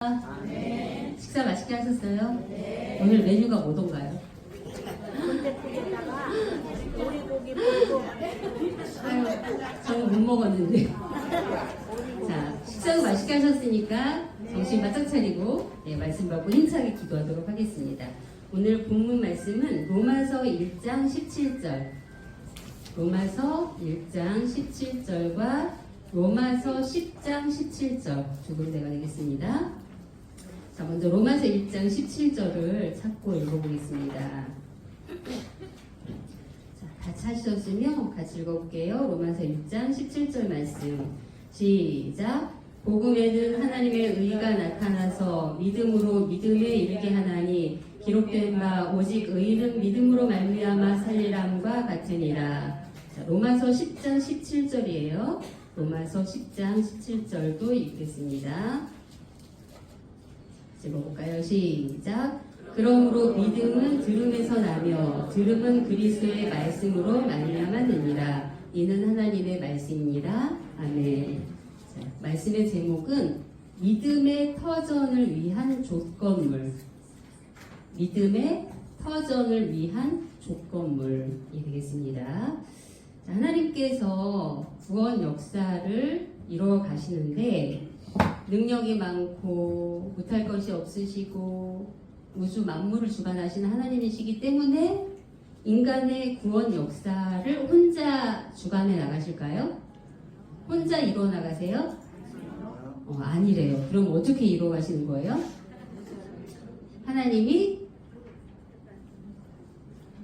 아멘. 식사 맛있게 하셨어요? 네. 오늘 메뉴가 뭐던가요? 군대국에다가 오리고기 볶음. 아유, 저는 못 먹었는데. 자, 식사도 맛있게 하셨으니까 정신 바짝 차리고 말씀 받고 힘차게 기도하도록 하겠습니다. 오늘 본문 말씀은 로마서 1장 17절, 로마서 1장 17절과 로마서 10장 17절 두 군데가 되겠습니다. 자, 먼저 로마서 1장 17절을 찾고 읽어보겠습니다. 자, 같이 하셨으면 같이 읽어볼게요. 로마서 1장 17절 말씀 시작. 복음에는 하나님의 의가 나타나서 믿음으로 믿음에 이르게 하나니 기록된 바 오직 의인은 믿음으로 말미암아 살리람과 같으니라. 자, 로마서 10장 17절이에요. 로마서 10장 17절도 읽겠습니다. 읽어볼까요? 시작. 그러므로 믿음은 들음에서 나며 들음은 그리스도의 말씀으로 말미암았느니라. 이는 하나님의 말씀이니라. 아멘. 자, 말씀의 제목은 믿음의 터전을 위한 조건물. 믿음의 터전을 위한 조건물이 되겠습니다. 자, 하나님께서 구원 역사를 이루어 가시는데 능력이 많고 못할 것이 없으시고 우주 만물을 주관하시는 하나님이시기 때문에 인간의 구원 역사를 혼자 주관해 나가실까요? 혼자 이루어 나가세요? 아니래요. 그럼 어떻게 이루어 가시는 거예요? 하나님이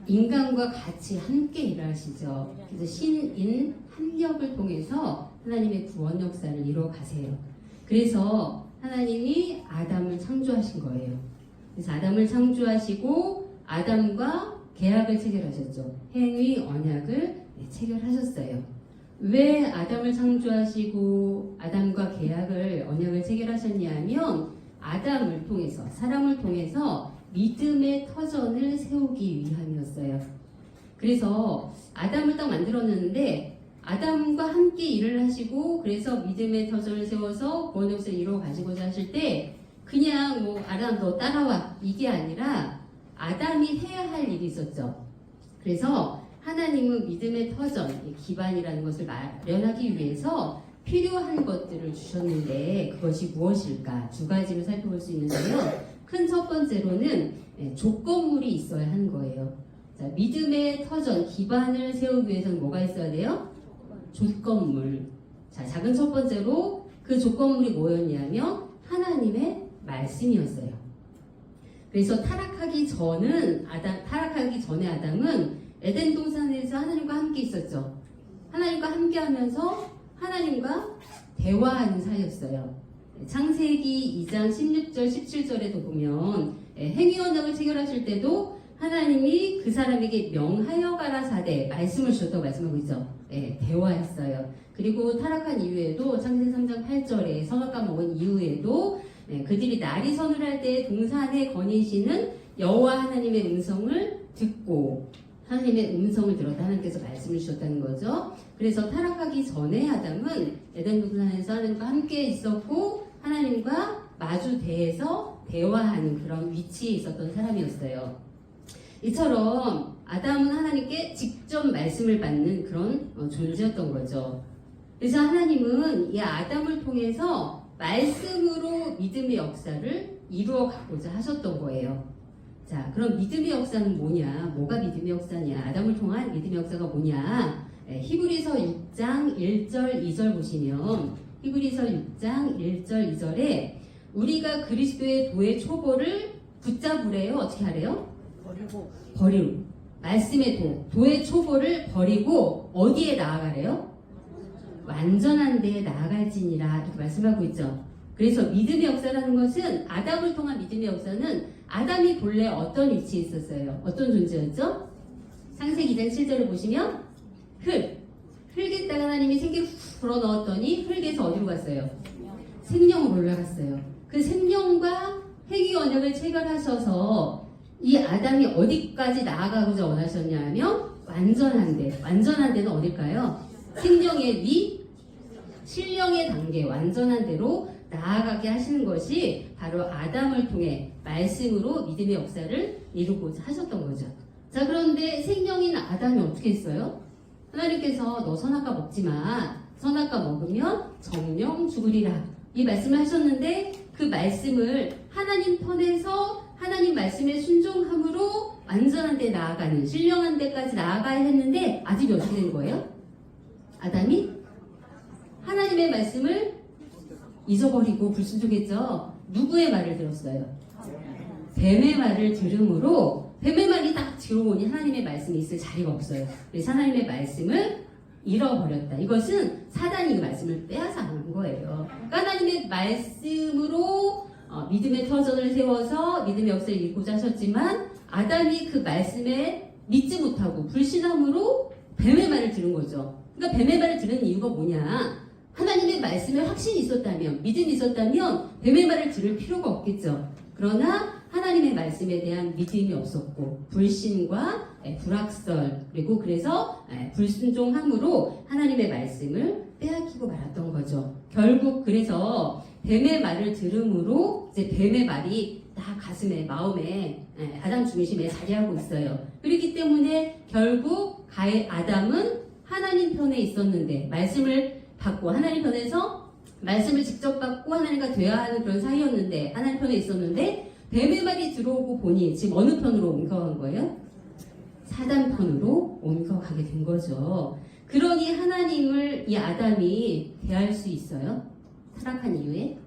인간과 같이 함께 일하시죠. 그래서 신인 합력을 통해서 하나님의 구원 역사를 이루어 가세요. 그래서 하나님이 아담을 창조하신 거예요. 그래서 아담을 창조하시고 아담과 계약을 체결하셨죠. 행위 언약을 체결하셨어요. 왜 아담을 창조하시고 아담과 계약을 언약을 체결하셨냐면 아담을 통해서 사람을 통해서 믿음의 터전을 세우기 위함이었어요. 그래서 아담을 딱 만들었는데 아담과 함께 일을 하시고 그래서 믿음의 터전을 세워서 구원 역사를 이루어 가시고자 하실 때 그냥 뭐 아담 너 따라와 이게 아니라 아담이 해야 할 일이 있었죠. 그래서 하나님은 믿음의 터전, 기반이라는 것을 마련하기 위해서 필요한 것들을 주셨는데 그것이 무엇일까? 두 가지로 살펴볼 수 있는데요. 큰 첫 번째로는 조건물이 있어야 하는 거예요. 자, 믿음의 터전, 기반을 세우기 위해서는 뭐가 있어야 돼요? 조건물. 자, 작은 첫 번째로 그 조건물이 뭐였냐면 하나님의 말씀이었어요. 그래서 타락하기 전에 아담은 에덴 동산에서 하나님과 함께 있었죠. 하나님과 함께 하면서 하나님과 대화하는 사이였어요. 창세기 2장 16절 17절에도 보면 행위 언약을 체결하실 때도 하나님이 그 사람에게 명하여 가라 사대 말씀을 주셨다고 말씀하고 있죠. 대화했어요. 그리고 타락한 이후에도 창세기 3장 8절에 선악과 먹은 이후에도 그들이 나리선을 할 때 동산에 거니시는 여호와 하나님의 음성을 듣고 하나님의 음성을 들었다 하나님께서 말씀을 주셨다는 거죠. 그래서 타락하기 전에 아담은 에덴 동산에서 하나님과 함께 있었고 하나님과 마주 대해서 대화하는 그런 위치에 있었던 사람이었어요. 이처럼 아담은 하나님께 직접 말씀을 받는 그런 존재였던 거죠. 그래서 하나님은 이 아담을 통해서 말씀으로 믿음의 역사를 이루어 가고자 하셨던 거예요. 자, 그럼 믿음의 역사는 뭐냐? 뭐가 믿음의 역사냐? 아담을 통한 믿음의 역사가 뭐냐? 히브리서 6장 1절 2절 보시면 히브리서 6장 1절 2절에 우리가 그리스도의 도의 초보를 붙잡으래요. 어떻게 하래요? 버리고 말씀의 도의 초보를 버리고 어디에 나아가래요? 완전한 데에 나아갈지니라 이렇게 말씀하고 있죠. 그래서 믿음의 역사라는 것은 아담을 통한 믿음의 역사는 아담이 본래 어떤 위치에 있었어요? 어떤 존재였죠? 창세기 2장 7절을 보시면 흙에다가 하나님이 생기를 훅 불어넣었더니 흙에서 어디로 갔어요? 생명으로 올라갔어요. 그 생명과 행위 언약을 체결하셔서 이 아담이 어디까지 나아가고자 원하셨냐면 완전한 데는 어딜까요? 생명의 위, 신령의 단계, 완전한 데로 나아가게 하시는 것이 바로 아담을 통해 말씀으로 믿음의 역사를 이루고자 하셨던 거죠. 자, 그런데 생명인 아담이 어떻게 했어요? 하나님께서 너 선악과 먹지만 선악과 먹으면 정령 죽으리라 이 말씀을 하셨는데 그 말씀을 하나님 편에서 하나님 말씀에 순종함으로 완전한 데 나아가는 신령한 데까지 나아가야 했는데 아직이 어떻게 된 거예요? 아담이 하나님의 말씀을 잊어버리고 불순종했죠. 누구의 말을 들었어요? 뱀의 말을 들음으로 뱀의 말이 딱 들어오니 하나님의 말씀이 있을 자리가 없어요. 그래서 하나님의 말씀을 잃어버렸다. 이것은 사단이 그 말씀을 빼앗아간 거예요. 그러니까 하나님의 말씀으로 믿음의 터전을 세워서 믿음의 역사를 이루고자 하셨지만 아담이 그 말씀에 믿지 못하고 불신함으로 뱀의 말을 들은 거죠. 그러니까 뱀의 말을 들은 이유가 뭐냐? 하나님의 말씀에 확신이 있었다면, 믿음이 있었다면 뱀의 말을 들을 필요가 없겠죠. 그러나 하나님의 말씀에 대한 믿음이 없었고 불신과 불확설 그리고 그래서 불순종함으로 하나님의 말씀을 빼앗기고 말았던 거죠. 결국 그래서 뱀의 말을 들음으로 이제 뱀의 말이 다 가슴에 마음에 아담 중심에 자리하고 있어요. 그렇기 때문에 결국 아담은 하나님 편에 있었는데 말씀을 받고 하나님 편에서 말씀을 직접 받고 하나님과 대화하는 그런 사이였는데 하나님 편에 있었는데 뱀의 말이 들어오고 보니 지금 어느 편으로 옮겨간 거예요? 사단 편으로 옮겨가게 된 거죠. 그러니 하나님을 이 아담이 대할 수 있어요? 타락한 이후에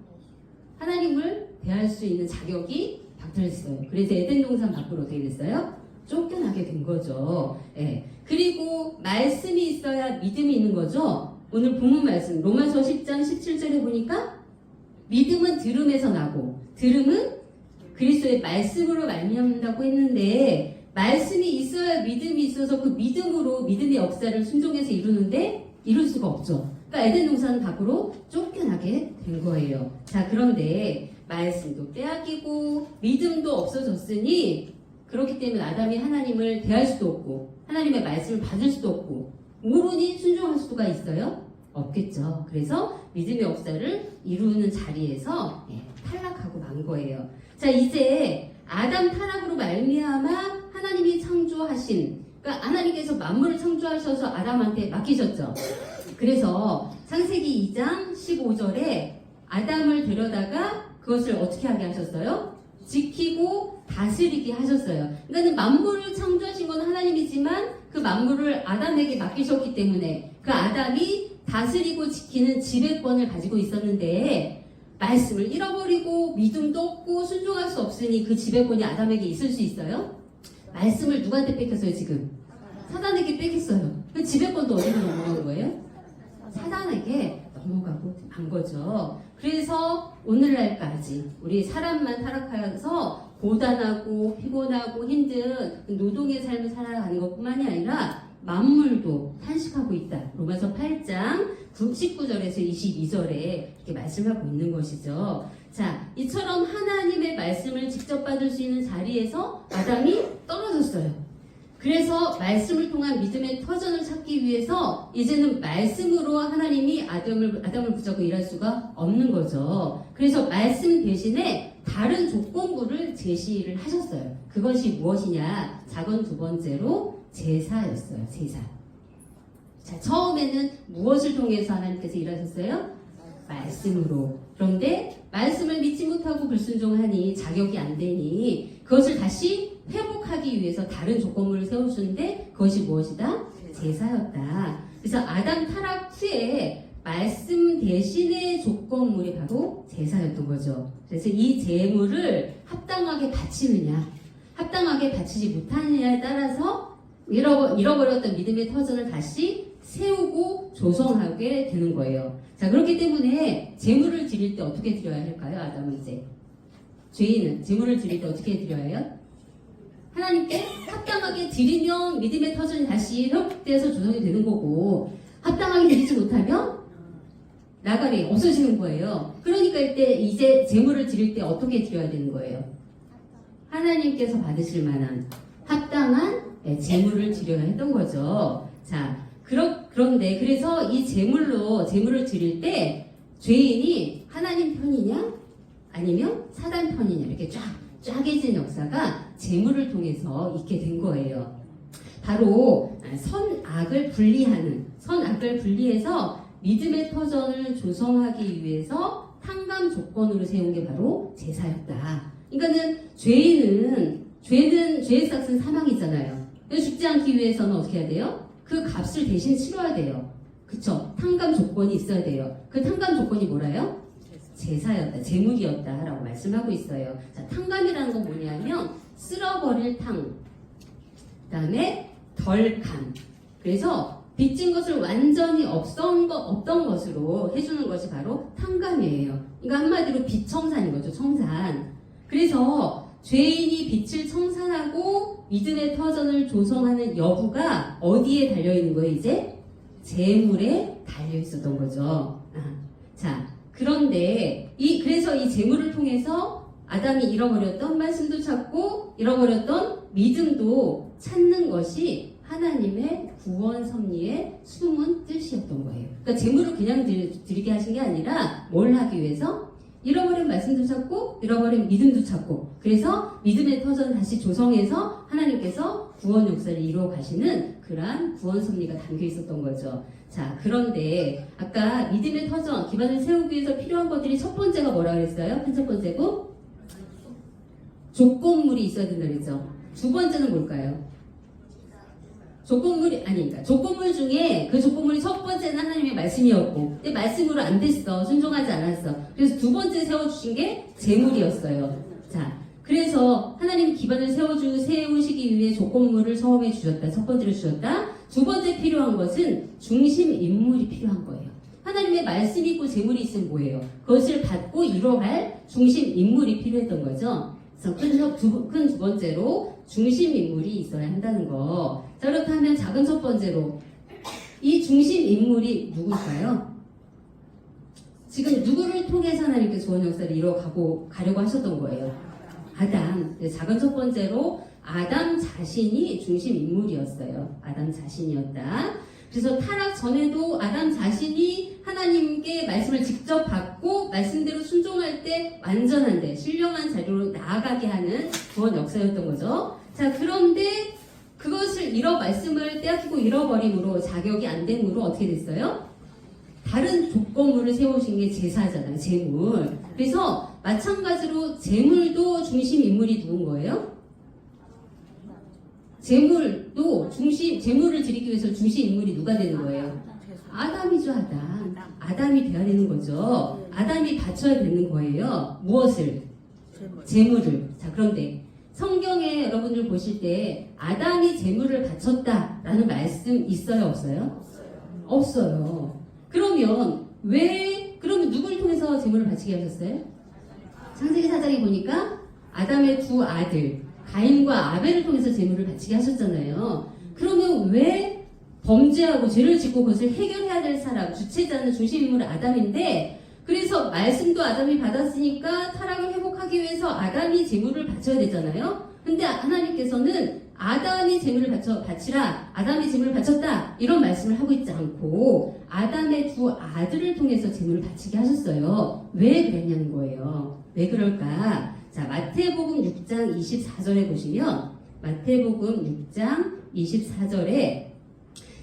하나님을 대할 수 있는 자격이 박탈했어요. 그래서 에덴 동산 밖으로 어떻게 됐어요? 쫓겨나게 된 거죠. 그리고 말씀이 있어야 믿음이 있는 거죠. 오늘 본문 말씀 로마서 10장 17절에 보니까 믿음은 들음에서 나고 들음은 그리스도의 말씀으로 말미암는다고 했는데 말씀이 있어야 믿음이 있어서 그 믿음으로 믿음의 역사를 순종해서 이루는데 이룰 수가 없죠. 그러니까 에덴 동산 밖으로 쫓겨나게 된 거예요. 자, 그런데 말씀도 빼앗기고 믿음도 없어졌으니 그렇기 때문에 아담이 하나님을 대할 수도 없고 하나님의 말씀을 받을 수도 없고 오로니 순종할 수가 있어요? 없겠죠. 그래서 믿음의 역사를 이루는 자리에서 탈락하고 만 거예요. 자, 이제 아담 타락으로 말미암아 하나님이 창조하신 그러니까 하나님께서 만물을 창조하셔서 아담한테 맡기셨죠. 그래서 창세기 2장 15절에 아담을 데려다가 그것을 어떻게 하게 하셨어요? 지키고 다스리게 하셨어요. 그러니까 만물을 창조하신 건 하나님이지만 그 만물을 아담에게 맡기셨기 때문에 그 아담이 다스리고 지키는 지배권을 가지고 있었는데 말씀을 잃어버리고 믿음도 없고 순종할 수 없으니 그 지배권이 아담에게 있을 수 있어요? 말씀을 누구한테 뺏겼어요 지금? 사단에게 뺏겼어요. 그 지배권도 어디로 넘어간 거예요? 사단에게 넘어가고 간 거죠. 그래서 오늘날까지 우리 사람만 타락하여서 고단하고 피곤하고 힘든 노동의 삶을 살아가는 것뿐만이 아니라 만물도 탄식하고 있다. 로마서 8장 19절에서 22절에 이렇게 말씀하고 있는 것이죠. 자, 이처럼 하나님의 말씀을 직접 받을 수 있는 자리에서 아담이 떨어졌어요. 그래서 말씀을 통한 믿음의 터전을 찾기 위해서 이제는 말씀으로 하나님이 아담을 붙잡고 일할 수가 없는 거죠. 그래서 말씀 대신에 다른 조건부를 제시를 하셨어요. 그것이 무엇이냐? 작은 두 번째로 제사였어요. 제사. 자, 처음에는 무엇을 통해서 하나님께서 일하셨어요? 말씀으로. 그런데 말씀을 믿지 못하고 불순종하니 자격이 안 되니 그것을 다시 회복하기 위해서 다른 조건부를 세우시는데 그것이 무엇이다? 제사였다. 그래서 아담 타락 후에 말씀 대신의 조건물이 바로 제사였던 거죠. 그래서 이 제물을 합당하게 바치느냐 합당하게 바치지 못하느냐에 따라서 잃어버렸던 믿음의 터전을 다시 세우고 조성하게 되는 거예요. 자, 그렇기 때문에 제물을 드릴 때 어떻게 드려야 할까요? 아담은 이제 죄인은 제물을 드릴 때 어떻게 드려야 해요? 하나님께 합당하게 드리면 믿음의 터전이 다시 회복돼서 조성이 되는 거고 합당하게 드리지 못하면 나가리 없어지는 거예요. 그러니까 이제 제물을 드릴 때 어떻게 드려야 되는 거예요? 하나님께서 받으실 만한 합당한 제물을 드려야 했던 거죠. 자, 그런데 그래서 이 제물을 드릴 때 죄인이 하나님 편이냐 아니면 사단 편이냐 이렇게 쫙해진 역사가 재물을 통해서 있게 된 거예요. 바로 선악을 분리해서 믿음의 터전을 조성하기 위해서 탕감 조건으로 세운 게 바로 제사였다. 그러니까는 죄의 삭은 사망이잖아요. 죽지 않기 위해서는 어떻게 해야 돼요? 그 값을 대신 치러야 돼요. 그쵸? 탕감 조건이 있어야 돼요. 그 탕감 조건이 뭐라요? 제사였다, 제물이었다라고 말씀하고 있어요. 자, 탕감이라는 건 뭐냐면 쓸어버릴 탕, 그 다음에 덜감. 그래서 빚진 것을 완전히 없던 것으로 해주는 것이 바로 탕감이에요. 그러니까 한마디로 빚청산인 거죠, 청산. 그래서 죄인이 빚을 청산하고 믿음의 터전을 조성하는 여부가 어디에 달려있는 거예요, 이제? 재물에 달려있었던 거죠. 자, 그런데 그래서 이 재물을 통해서 아담이 잃어버렸던 말씀도 찾고 잃어버렸던 믿음도 찾는 것이 하나님의 구원 섭리의 숨은 뜻이었던 거예요. 그러니까 재물을 그냥 드리게 하신 게 아니라 뭘 하기 위해서? 잃어버린 말씀도 찾고 잃어버린 믿음도 찾고, 그래서 믿음의 터전 다시 조성해서 하나님께서 구원 역사를 이루어 가시는 그러한 구원 섭리가 담겨 있었던 거죠. 자, 그런데 아까 믿음의 터전 기반을 세우기 위해서 필요한 것들이 첫 번째가 뭐라 그랬어요? 첫 번째고 조건물이 있어야 된다 그랬죠. 두 번째는 뭘까요? 조건물 중에 그 조건물이 첫 번째는 하나님의 말씀이었고, 근데 말씀으로 안 됐어. 순종하지 않았어. 그래서 두 번째 세워주신 게 재물이었어요. 자, 그래서 하나님 기반을 세우시기 위해 조건물을 처음에 주셨다. 첫 번째로 주셨다. 두 번째 필요한 것은 중심 인물이 필요한 거예요. 하나님의 말씀이 있고 재물이 있으면 뭐예요? 그것을 받고 이뤄갈 중심 인물이 필요했던 거죠. 그래서 큰 두 번째로 중심 인물이 있어야 한다는 거. 자, 그렇다면 작은 첫 번째로 이 중심 인물이 누굴까요? 지금 누구를 통해서 하나님께서 구원 역사를 가려고 하셨던 거예요? 아담. 작은 첫 번째로 아담 자신이 중심 인물이었어요. 아담 자신이었다. 그래서 타락 전에도 아담 자신이 하나님께 말씀을 직접 받고 말씀대로 순종할 때 완전한데 신령한 자리로 나아가게 하는 구원 역사였던 거죠. 자, 그런데 그것을 말씀을 떼앗기고 잃어버림으로 자격이 안 됨으로 어떻게 됐어요? 다른 조건물을 세우신 게 제사잖아요. 제물. 그래서 마찬가지로 제물도 중심 인물이 누군 거예요? 제물도 제물을 드리기 위해서 중심 인물이 누가 되는 거예요? 아담이죠, 아담. 아담이 돼야 되는 거죠. 아담이 바쳐야 되는 거예요. 무엇을? 제물을. 자, 그런데 성경에 여러분들 보실 때 아담이 제물을 바쳤다라는 말씀 있어요, 없어요? 없어요. 그러면 누구를 통해서 제물을 바치게 하셨어요? 창세기 4장에 보니까 아담의 두 아들 가인과 아벨을 통해서 제물을 바치게 하셨잖아요. 그러면 왜 범죄하고 죄를 짓고 그것을 해결해야 될 사람, 주체자는 중심 인물은 아담인데, 그래서 말씀도 아담이 받았으니까 타락을 회복하기 위해서 아담이 제물을 바쳐야 되잖아요. 근데 하나님께서는 아담이 제물을 바치라, 아담이 제물을 바쳤다, 이런 말씀을 하고 있지 않고 아담의 두 아들을 통해서 제물을 바치게 하셨어요. 왜 그랬냐는 거예요. 왜 그럴까? 자, 마태복음 6장 24절에 보시면, 마태복음 6장 24절에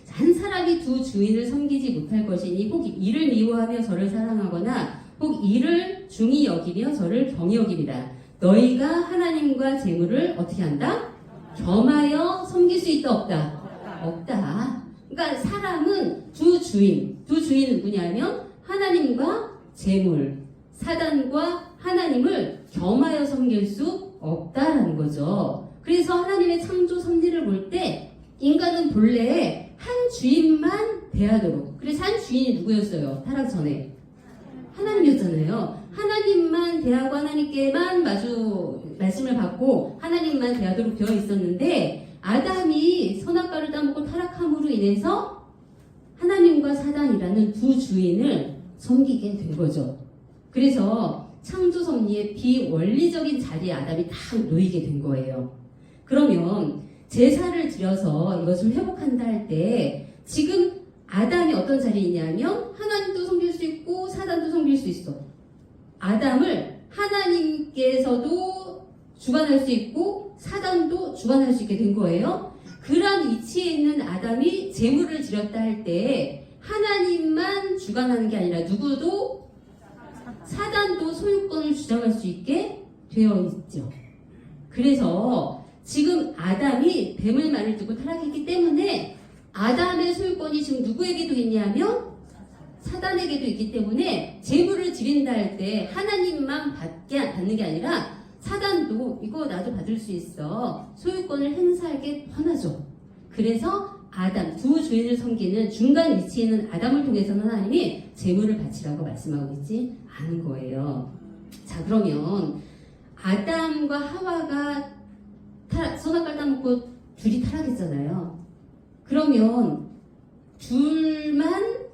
한 사람이 두 주인을 섬기지 못할 것이니 혹 이를 미워하며 저를 사랑하거나 혹 이를 중히 여기며 저를 경히 여깁니다. 너희가 하나님과 재물을 어떻게 한다? 겸하여 섬길 수 있다, 없다? 없다. 그러니까 사람은 두 주인은 누구냐면 하나님과 재물, 사단과 하나님을 겸하여 섬길 수 없다라는 거죠. 그래서 하나님의 창조 섭리를 볼 때 인간은 본래 한 주인만 대하도록. 그래서 한 주인이 누구였어요? 타락 전에 하나님이었잖아요. 하나님만 대하고 하나님께만 말씀을 받고 하나님만 대하도록 되어 있었는데, 아담이 선악과를 따먹고 타락함으로 인해서 하나님과 사단이라는 두 주인을 섬기게 된 거죠. 그래서 창조 섭리의 비원리적인 자리에 아담이 딱 놓이게 된 거예요. 그러면 제사를 드려서 이것을 회복한다 할 때 지금 아담이 어떤 자리에 있냐면 하나님도 섬길 수 있고 사단도 섬길 수 있어. 아담을 하나님께서도 주관할 수 있고 사단도 주관할 수 있게 된 거예요. 그런 위치에 있는 아담이 제물을 드렸다 할 때 하나님만 주관하는 게 아니라 누구도 사단도 소유권을 주장할 수 있게 되어 있죠. 그래서 지금 아담이 뱀의 말을 듣고 타락했기 때문에 아담의 소유권이 지금 누구에게도 있냐면 사단에게도 있기 때문에 제물을 드린다 할 때 하나님만 받는 게 아니라 사단도 이거 나도 받을 수 있어 소유권을 행사하게 뻔하죠. 그래서 아담 두 주인을 섬기는 중간 위치에 있는 아담을 통해서는 하나님이 제물을 바치라고 말씀하고 있지 않은 거예요. 자, 그러면 아담과 하와가 선악과를 따먹고 둘이 타락했잖아요. 그러면 둘만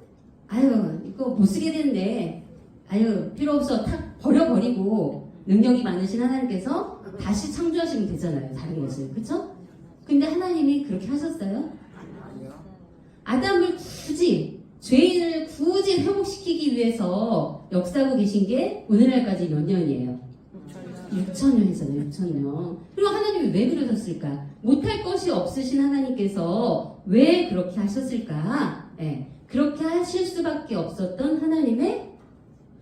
아유 이거 못 쓰게 됐네, 아유 필요 없어 탁 버려버리고 능력이 많으신 하나님께서 다시 창조하시면 되잖아요, 다른 것을. 그쵸? 근데 하나님이 그렇게 하셨어요? 아담을 굳이 죄인을 굳이 회복시키기 위해서 역사하고 계신 게 오늘날까지 몇 년이에요? 6,000년이잖아요. 6,000년. 그리고 하나님이 왜 그러셨을까? 못할 것이 없으신 하나님께서 왜 그렇게 하셨을까? 네, 그렇게 하실 수밖에 없었던 하나님의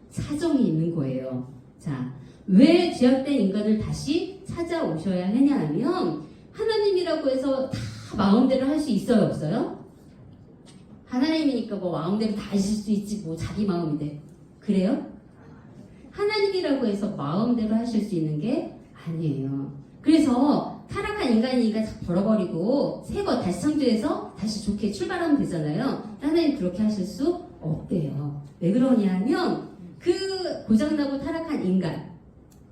사정이 있는 거예요. 자, 왜 죄악된 인간을 다시 찾아오셔야 하냐 하면 하나님이라고 해서 다 마음대로 할 수 있어요, 없어요? 하나님이니까 뭐 마음대로 다 하실 수 있지 뭐 자기 마음인데. 그래요? 하나님이라고 해서 마음대로 하실 수 있는 게 아니에요. 그래서 타락한 인간이니까 다 벌어버리고 새 거 다시 창조해서 다시 좋게 출발하면 되잖아요. 하나님 그렇게 하실 수 없대요. 왜 그러냐면 그 고장나고 타락한 인간,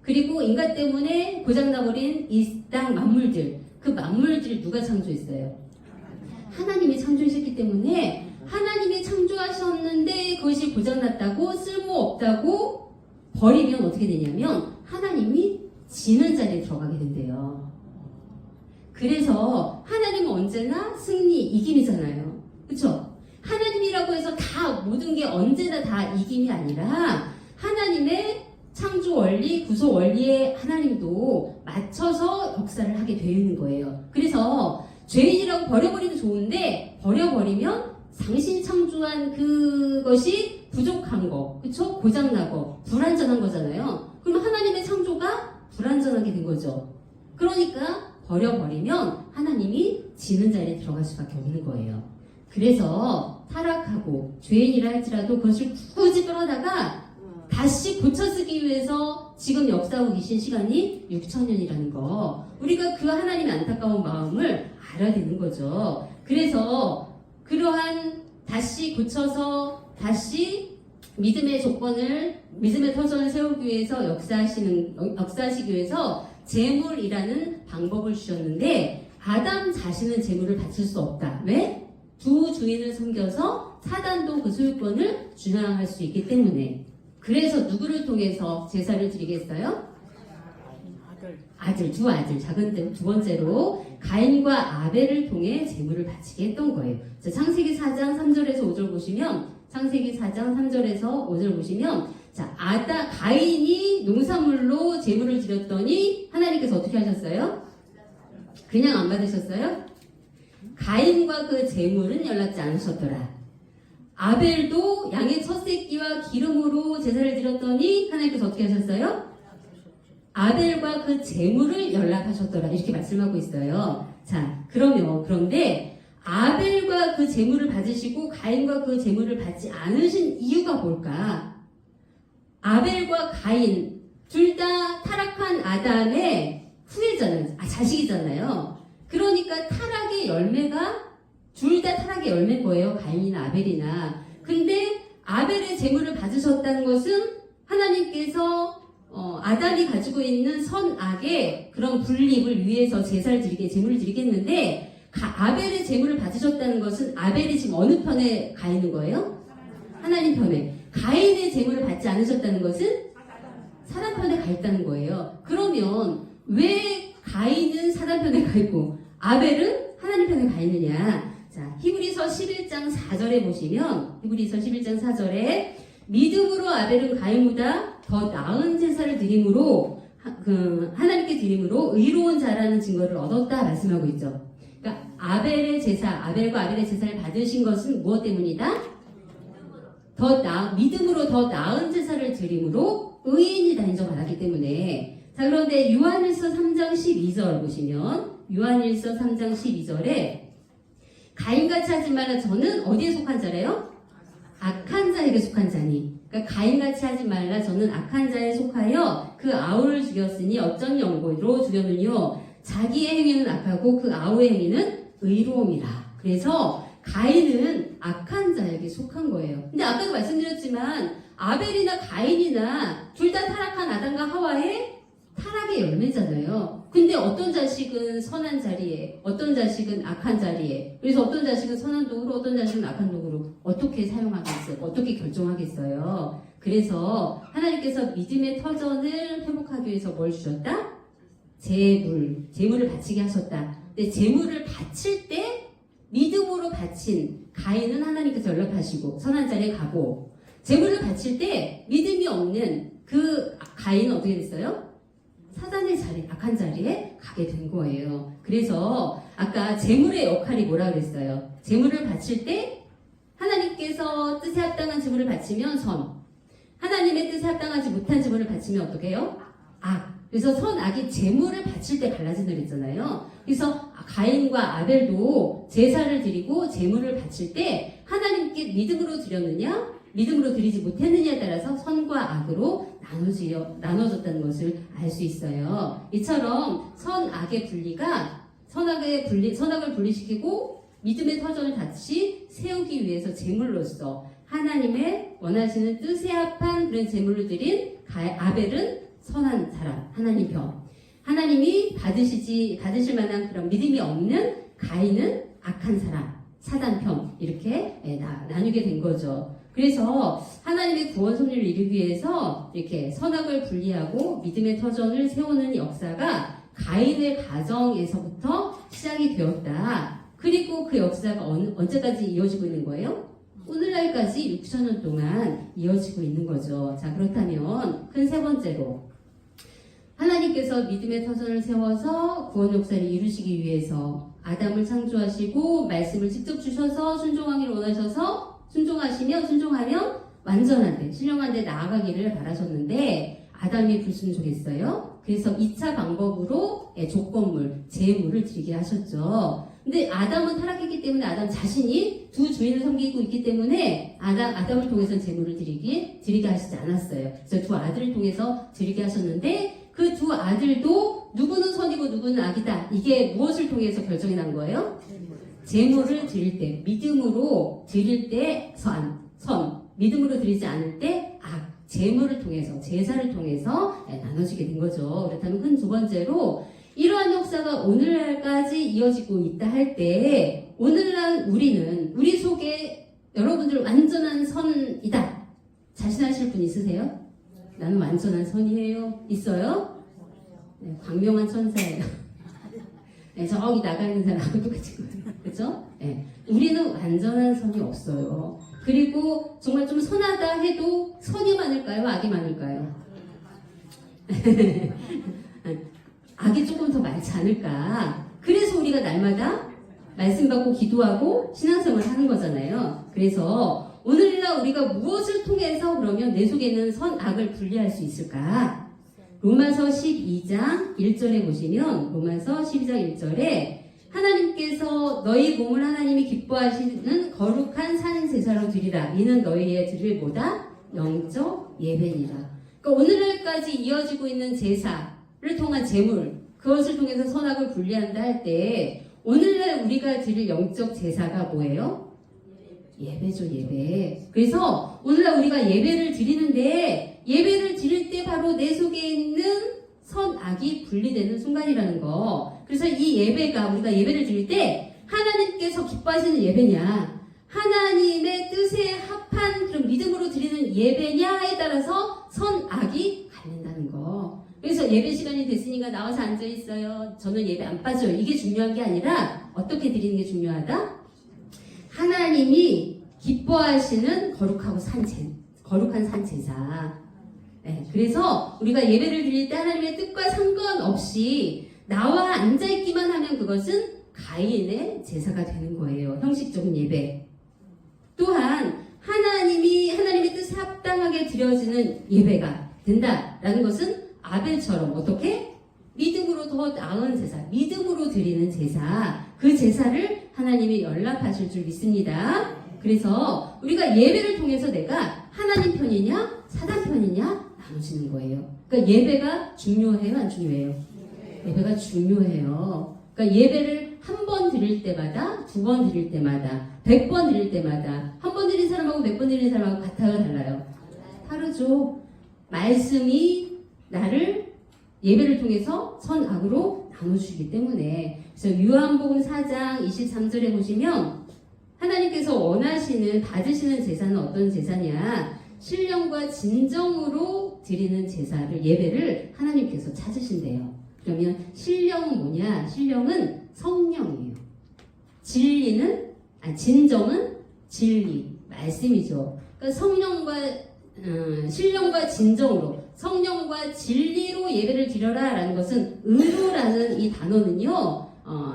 그리고 인간 때문에 고장나버린 이 땅 만물들, 그 만물들 누가 창조했어요? 하나님이 창조하셨기 때문에 하나님이 창조하셨는데 그것이 고장났다고 쓸모없다고 버리면 어떻게 되냐면 하나님이 지는 자리에 들어가게 된대요. 그래서 하나님은 언제나 승리, 이김이잖아요. 그렇죠? 하나님이라고 해서 다 모든 게 언제나 다 이김이 아니라 하나님의 창조 원리, 구속 원리에 하나님도 맞춰서 역사를 하게 되어 있는 거예요. 그래서 죄인이라고 버려버리면 좋은데 버려버리면 당신이 창조한 그것이 부족한 거, 그쵸? 고장나고 불완전한 거잖아요. 그럼 하나님의 창조가 불완전하게 된 거죠. 그러니까 버려버리면 하나님이 지는 자리에 들어갈 수밖에 없는 거예요. 그래서 타락하고 죄인이라 할지라도 그것을 굳이 끌어다가 다시 고쳐쓰기 위해서 지금 역사하고 계신 시간이 6,000년이라는 거, 우리가 그 하나님의 안타까운 마음을 알아야 되는 거죠. 그래서 그러한 다시 고쳐서 다시 믿음의 조건을, 믿음의 터전을 세우기 위해서 역사하시기 위해서 제물이라는 방법을 주셨는데 아담 자신은 제물을 바칠 수 없다. 왜? 두 주인을 섬겨서 사단도 그 소유권을 주장할 수 있기 때문에. 그래서 누구를 통해서 제사를 드리겠어요? 아들, 두 아들. 작은 두 번째로 가인과 아벨을 통해 제물을 바치게 했던 거예요. 자, 창세기 4장 3절에서 5절 보시면, 창세기 4장 3절에서 5절 보시면, 자, 가인이 농산물로 제물을 드렸더니 하나님께서 어떻게 하셨어요? 그냥 안 받으셨어요? 가인과 그 제물은 연락지 않으셨더라. 아벨도 양의 첫 새끼와 기름으로 제사를 드렸더니 하나님께서 어떻게 하셨어요? 아벨과 그 제물을 연락하셨더라. 이렇게 말씀하고 있어요. 자, 그런데 아벨과 그 제물을 받으시고 가인과 그 제물을 받지 않으신 이유가 뭘까? 아벨과 가인 둘 다 타락한 아담의 후예잖아요. 자식이잖아요. 그러니까 타락의 열매가 둘 다 타락의 열매인 거예요. 가인이나 아벨이나. 근데 아벨의 제물을 받으셨다는 것은 하나님께서 아담이 가지고 있는 선악의 그런 분립을 위해서 제사를 제물을 드리겠는데, 아벨의 제물을 받으셨다는 것은 아벨이 지금 어느 편에 가 있는 거예요? 하나님 편에. 가인의 제물을 받지 않으셨다는 것은 사단 편에 가 있다는 거예요. 그러면 왜 가인은 사단 편에 가 있고 아벨은 하나님 편에 가 있느냐? 자, 히브리서 11장 4절에 보시면, 히브리서 11장 4절에 믿음으로 아벨은 가인보다 더 나은 제사를 드림으로 하나님께 드림으로 의로운 자라는 증거를 얻었다 말씀하고 있죠. 그러니까 아벨과 아벨의 제사를 받으신 것은 무엇 때문이다? 믿음으로 더 나은 제사를 드림으로 의인이다 인정받았기 때문에. 자, 그런데 요한일서 3장 12절 보시면 요한일서 3장 12절에 가인같이 하지 말라. 저는 어디에 속한 자래요? 악한 자에게 속한 자니. 그러니까 가인같이 하지 말라. 저는 악한 자에 속하여 그 아우를 죽였으니 어쩐 연고로 죽였느뇨. 자기의 행위는 악하고 그 아우의 행위는 의로움이라. 그래서 가인은 악한 자에게 속한 거예요. 근데 아까도 말씀드렸지만 아벨이나 가인이나 둘 다 타락한 아담과 하와의 타락의 열매잖아요. 근데 어떤 자식은 선한 자리에, 어떤 자식은 악한 자리에, 그래서 어떤 자식은 선한 도구로, 어떤 자식은 악한 도구로 어떻게 사용하겠어요? 어떻게 결정하겠어요? 그래서 하나님께서 믿음의 터전을 회복하기 위해서 뭘 주셨다? 재물을 바치게 하셨다. 근데 재물을 바칠 때 믿음으로 바친 가인은 하나님께서 연락하시고 선한 자리에 가고, 재물을 바칠 때 믿음이 없는 그 가인은 어떻게 됐어요? 사단의 자리, 악한 자리에 가게 된 거예요. 그래서 아까 재물의 역할이 뭐라 그랬어요? 재물을 바칠 때 하나님께서 뜻에 합당한 재물을 바치면 선, 하나님의 뜻에 합당하지 못한 재물을 바치면 어떻게 해요? 악. 그래서 선악이 재물을 바칠 때 갈라진다 그랬잖아요. 그래서 가인과 아벨도 제사를 드리고 재물을 바칠 때 하나님께 믿음으로 드렸느냐, 믿음으로 드리지 못했느냐에 따라서 선과 악으로 나눠졌다는 것을 알 수 있어요. 이처럼 선악의 분리가 선악을 분리시키고 믿음의 터전을 다시 세우기 위해서 제물로서 하나님의 원하시는 뜻에 합한 그런 제물을 드린 아벨은 선한 사람, 하나님 편. 하나님이 받으실 만한 그런 믿음이 없는 가인은 악한 사람, 사단 편. 이렇게 나누게 된 거죠. 그래서 하나님의 구원 섭리를 이루기 위해서 이렇게 선악을 분리하고 믿음의 터전을 세우는 역사가 가인의 가정에서부터 시작이 되었다. 그리고 그 역사가 언제까지 이어지고 있는 거예요? 오늘날까지 6,000년 동안 이어지고 있는 거죠. 자, 그렇다면 큰 세 번째로 하나님께서 믿음의 터전을 세워서 구원 역사를 이루시기 위해서 아담을 창조하시고 말씀을 직접 주셔서 순종하기를 원하셔서 순종하면 완전한 데, 신령한 데 나아가기를 바라셨는데 아담이 불순종했어요. 그래서 2차 방법으로 조건물, 제물을 드리게 하셨죠. 근데 아담은 타락했기 때문에 아담 자신이 두 주인을 섬기고 있기 때문에 아담을 통해서 제물을 드리게 하시지 않았어요. 그래서 두 아들을 통해서 드리게 하셨는데 그 두 아들도 누구는 선이고 누구는 악이다. 이게 무엇을 통해서 결정이 난 거예요? 제물을 드릴 때, 믿음으로 드릴 때 선, 믿음으로 드리지 않을 때 악, 제물을 통해서, 제사를 통해서 나눠지게 된 거죠. 그렇다면 큰 두 번째로 이러한 역사가 오늘날까지 이어지고 있다 할 때 오늘날 우리 속에 여러분들 완전한 선이다. 자신하실 분 있으세요? 나는 완전한 선이에요. 있어요? 네, 광명한 천사예요. 네, 저기 나가 있는 사람하고 똑같이 그렇죠? 네, 우리는 완전한 선이 없어요. 그리고 정말 좀 선하다 해도 선이 많을까요? 악이 많을까요? 악이 조금 더 많지 않을까? 그래서 우리가 날마다 말씀 받고 기도하고 신앙생활을 하는 거잖아요. 그래서 오늘날 우리가 무엇을 통해서 그러면 내 속에는 선악을 분리할 수 있을까? 로마서 12장 1절에 보시면 로마서 12장 1절에 하나님께서 너희 몸을 하나님이 기뻐하시는 거룩한 산제사로 드리라. 이는 너희의 드릴 보다 영적 예배니라. 그러니까 오늘날까지 이어지고 있는 제사를 통한 제물, 그것을 통해서 선악을 분리한다 할 때 오늘날 우리가 드릴 영적 제사가 뭐예요? 예배죠, 예배. 그래서 오늘날 우리가 예배를 드리는데 예배를 드릴 때 바로 내 속에 있는 선악이 분리되는 순간이라는 거. 그래서 이 예배가 우리가 예배를 드릴 때 하나님께서 기뻐하시는 예배냐, 하나님의 뜻에 합한 그런 믿음으로 드리는 예배냐에 따라서 선악이 갈린다는 거. 그래서 예배 시간이 됐으니까 나와서 앉아 있어요. 저는 예배 안 빠져요. 이게 중요한 게 아니라 어떻게 드리는 게 중요하다? 하나님이 기뻐하시는 거룩한 산제사. 네, 그래서 우리가 예배를 드릴 때 하나님의 뜻과 상관없이 나와 앉아있기만 하면 그것은 가인의 제사가 되는 거예요. 형식적인 예배. 또한 하나님의 뜻에 합당하게 드려지는 예배가 된다라는 것은 아벨처럼 어떻게? 믿음으로 더 나은 제사, 믿음으로 드리는 제사, 그 제사를 하나님이 연락하실 줄 믿습니다. 그래서 우리가 예배를 통해서 내가 하나님 편이냐 사단 편이냐 나눠지는 거예요. 그러니까 예배가 중요해요, 안 중요해요? 예배가 중요해요. 그러니까 예배를 한 번 드릴 때마다, 두 번 드릴 때마다, 100번 드릴 때마다, 한 번 드린 사람하고 몇 번 드린 사람하고 같아요, 달라요? 다르죠. 말씀이 나를 예배를 통해서 선악으로 나눠주기 때문에. 그래서 요한복음 4장 23절에 보시면 하나님께서 원하시는, 받으시는 제사는 어떤 제사냐? 신령과 진정으로 드리는 제사를, 예배를 하나님께서 찾으신대요. 그러면 신령은 뭐냐? 신령은 성령이에요. 진정은 진리, 말씀이죠. 그러니까 신령과 진정으로, 성령과 진리로 예배를 드려라 라는 것은, 의로라는 이 단어는요,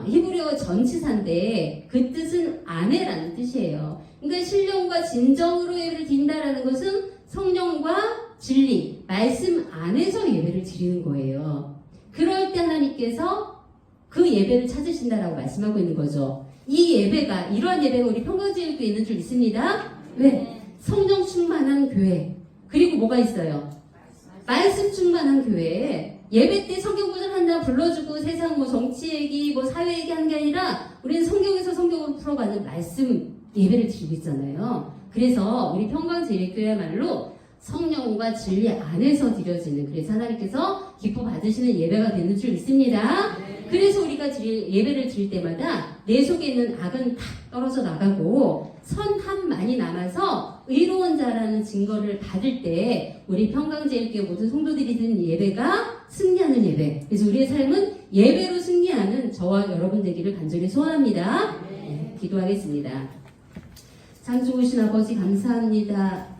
히브리어 전치사인데 그 뜻은 아내라는 뜻이에요. 그러니까 신령과 진정으로 예배를 드린다라는 것은 성령과 진리, 말씀 안에서 예배를 드리는 거예요. 그럴 때 하나님께서 그 예배를 찾으신다라고 말씀하고 있는 거죠. 이 예배가, 이러한 예배가 우리 평강제일교회에 있는 줄 믿습니다. 왜? 성령 충만한 교회. 그리고 뭐가 있어요? 말씀 충만한 교회에 예배 때 성경 구절 한다 불러주고 세상 뭐 정치 얘기, 뭐 사회 얘기 하는 게 아니라 우리는 성경에서 성경으로 풀어가는 말씀 예배를 드리고 있잖아요. 그래서 우리 평강제일교회야말로 성령과 진리 안에서 드려지는, 그래서 하나님께서 기뻐 받으시는 예배가 되는 줄 믿습니다. 그래서 우리가 예배를 드릴 때마다 내 속에 있는 악은 탁 떨어져 나가고 선함만이 남아서 의로운 자라는 증거를 받을 때 우리 평강제일교회 모든 성도들이 드리는 예배가 승리하는 예배. 그래서 우리의 삶은 예배로 승리하는 저와 여러분 되기를 간절히 소원합니다. 네, 기도하겠습니다. 참 좋으신 아버지 감사합니다.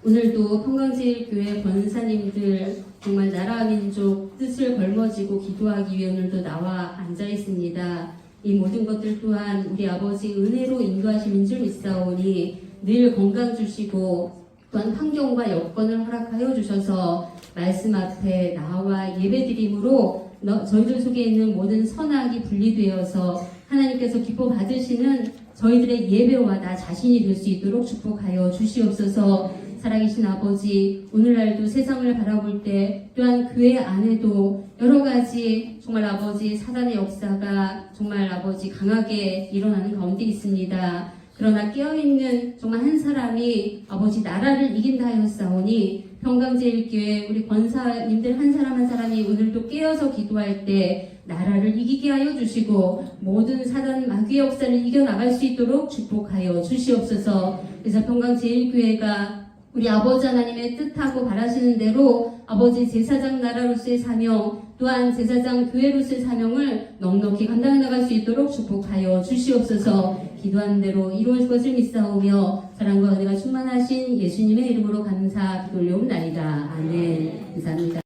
오늘도 평강제일교회 권사님들 정말 나라와 민족 뜻을 걸머쥐고 기도하기 위해 오늘도 나와 앉아 있습니다. 이 모든 것들 또한 우리 아버지 은혜로 인도하심인 줄 믿사오니 늘 건강 주시고 또한 환경과 여건을 허락하여 주셔서 말씀 앞에 나와 예배드림으로 저희들 속에 있는 모든 선악이 분리되어서 하나님께서 기뻐 받으시는 저희들의 예배와 나 자신이 될 수 있도록 축복하여 주시옵소서. 살아계신 아버지, 오늘날도 세상을 바라볼 때 또한 교회 안에도 여러 가지 정말 아버지 사단의 역사가 정말 아버지 강하게 일어나는 가운데 있습니다. 그러나 깨어있는 정말 한 사람이 아버지 나라를 이긴다 하였사오니 평강제일교회 우리 권사님들 한 사람 한 사람이 오늘도 깨어서 기도할 때 나라를 이기게 하여 주시고 모든 사단 마귀의 역사를 이겨나갈 수 있도록 축복하여 주시옵소서. 그래서 평강제일교회가 우리 아버지 하나님의 뜻하고 바라시는 대로 아버지 제사장 나라로서의 사명 또한 제사장 교회로서의 사명을 넉넉히 감당해 나갈 수 있도록 축복하여 주시옵소서. 기도한 대로 이루어질 것을 믿사오며 사랑과 은혜가 충만하신 예수님의 이름으로 감사 기도 올려옵나이다. 아멘. 감사합니다.